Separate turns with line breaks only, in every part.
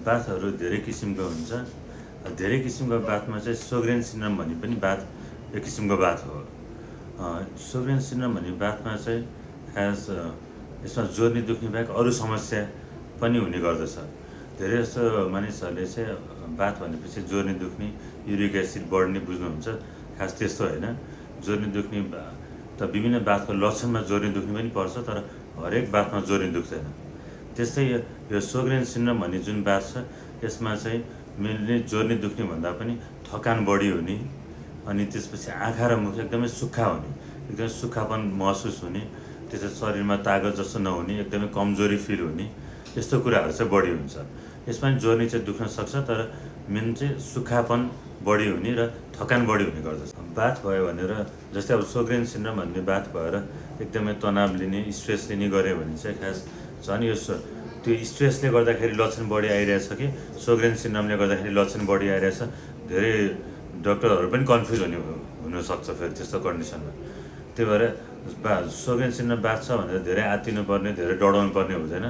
बाथहरू धेरै किसिमको हुन्छ। धेरै किसिमको बाथमा चाहिँ सोग्रेन सिन्ड्रोम भन्ने पनि बाथ एक किसिमको बाथ हो। सोग्रेन सिन्ड्रोम भन्ने बाथमा चाहिँ खास यसमा जोर्नी दुख्ने बाहेक अरू समस्या पनि हुने गर्दछ। धेरै जस्तो मानिसहरूले चाहिँ बाथ भनेपछि जोर्नी दुख्ने, युरिक एसिड बढ्ने बुझ्नुहुन्छ, खास त्यस्तो होइन। जोर्नी दुख्ने त विभिन्न बाथको लक्षणमा जोर्नी दुख्ने पनि पर्छ, तर हरेक बाथमा जोर्नी दुख्दैन। त्यस्तै यो सोग्रेन सिन्ड्रोम भन्ने जुन बाथ छ, यसमा चाहिँ मेनली जोर्नी दुख्ने भन्दा पनि थकान बढी हुने, अनि त्यसपछि आँखा र मुख एकदमै सुक्खा हुने, एकदमै सुक्खापन महसुस हुने, त्यसै शरीरमा तागत जस्तो नहुने, एकदमै कमजोरी फिल हुने, यस्तो कुराहरू चाहिँ बढी हुन्छ। यसमा पनि जोर्नी चाहिँ दुख्न सक्छ, तर मेन चाहिँ सुक्खापन बढी हुने र थकान बढी हुने गर्दछ। बाथ भयो भनेर जस्तै अब सोग्रेन सिन्ड्रोम भन्ने बाथ भएर एकदमै तनाव लिने, स्ट्रेस लिने गऱ्यो भने चाहिँ खास झन् यो त्यो स्ट्रेसले गर्दाखेरि लक्षण बढी आइरहेछ कि सोग्रेन सिन्ड्रोमले गर्दाखेरि लक्षण बढी आइरहेछ, धेरै डक्टरहरू पनि कन्फ्युज हुनसक्छ फेरि त्यस्तो कन्डिसनमा। त्यही भएर सोग्रेन सिन्ड्रोम बाथ छ भनेर धेरै आत्तिनुपर्ने, धेरै डराउनु पर्ने हुँदैन।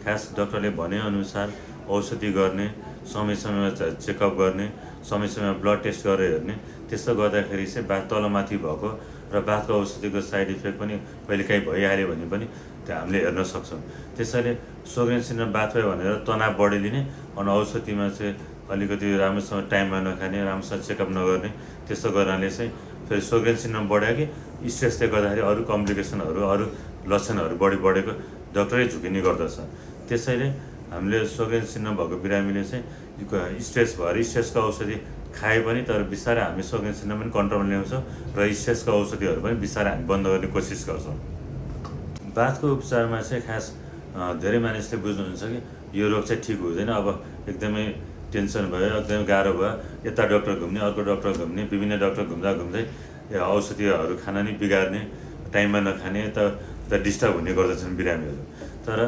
खास डक्टरले भनेअनुसार औषधि गर्ने, समय समयमा चेकअप गर्ने, समय समयमा ब्लड टेस्ट गरेर हेर्ने, त्यस्तो गर्दाखेरि चाहिँ बाथ तलमाथि भएको र बाथको औषधिको साइड इफेक्ट पनि कहिलेकाहीँ भइहाल्यो भने पनि त्यो हामीले हेर्न सक्छौँ। त्यसैले सोग्रेन सिन्ड्रोम बाथ भयो भनेर तनाव बढी लिने, अनि औषधिमा चाहिँ अलिकति राम्रोसँग टाइममा नखाने, राम्रोसँग चेकअप नगर्ने, त्यस्तो गर्नाले चाहिँ फेरि सोग्रेन सिन्ड्रोम बढ्यो कि स्ट्रेसले गर्दाखेरि अरू कम्प्लिकेसनहरू, अरू लक्षणहरू बढेको डक्टरै झुकिने गर्दछ। त्यसैले हामीले सोग्रेन सिन्ड्रोम भएको बिरामीले चाहिँ स्ट्रेस भएर स्ट्रेसको औषधि खाए पनि, तर बिस्तारै हामी सोग्रेन सिन्ड्रोम पनि कन्ट्रोलमा ल्याउँछौँ र स्ट्रेसको औषधिहरू पनि बिस्तारै हामी बन्द गर्ने कोसिस गर्छौँ। बाथको उपचारमा चाहिँ खास धेरै मानिसले बुझ्नुहुन्छ कि यो रोग चाहिँ ठिक हुँदैन, अब एकदमै टेन्सन भयो, एकदमै गाह्रो भयो, यता डक्टर घुम्ने, अर्को डक्टर घुम्ने, विभिन्न डक्टर घुम्दै औषधिहरू खान नि बिगार्ने, टाइममा नखाने, त डिस्टर्ब हुने गर्दछन् बिरामीहरू। तर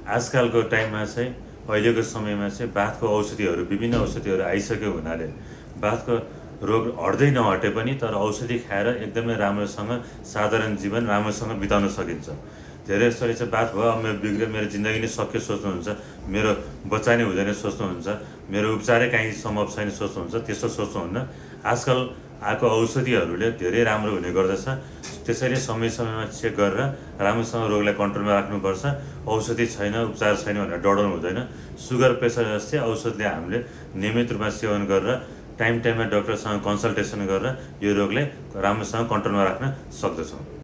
आजकलको टाइममा चाहिँ, अहिलेको समयमा चाहिँ बाथको औषधिहरू, विभिन्न औषधिहरू आइसक्यो हुनाले बाथको रोग हट्दै नहटे पनि तर औषधि खाएर एकदमै राम्रोसँग साधारण जीवन राम्रोसँग बिताउन सकिन्छ। धेरै जसोले चाहिँ बाथ भयो, मेरो बिग्रियो, मेरो जिन्दगी नै सक्यो सोच्नुहुन्छ, मेरो बच्चा नै हुँदैन सोच्नुहुन्छ, मेरो उपचारै काहीँ सम्भव छैन सोच्नुहुन्छ, त्यस्तो सोच्नुहुन्न। आजकल आएको औषधिहरूले धेरै राम्रो हुने गर्दछ। त्यसैले समय समयमा चेक गरेर राम्रोसँग रोगलाई कन्ट्रोलमा राख्नुपर्छ। औषधि छैन, उपचार छैन भनेर डराउनु हुँदैन। सुगर प्रेसर जस्तै औषधिले हामीले नियमित रूपमा सेवन गरेर टाइममा डक्टरसँग कन्सल्टेसन गरेर यो रोगलाई राम्रोसँग कन्ट्रोलमा राख्न सक्दछौँ।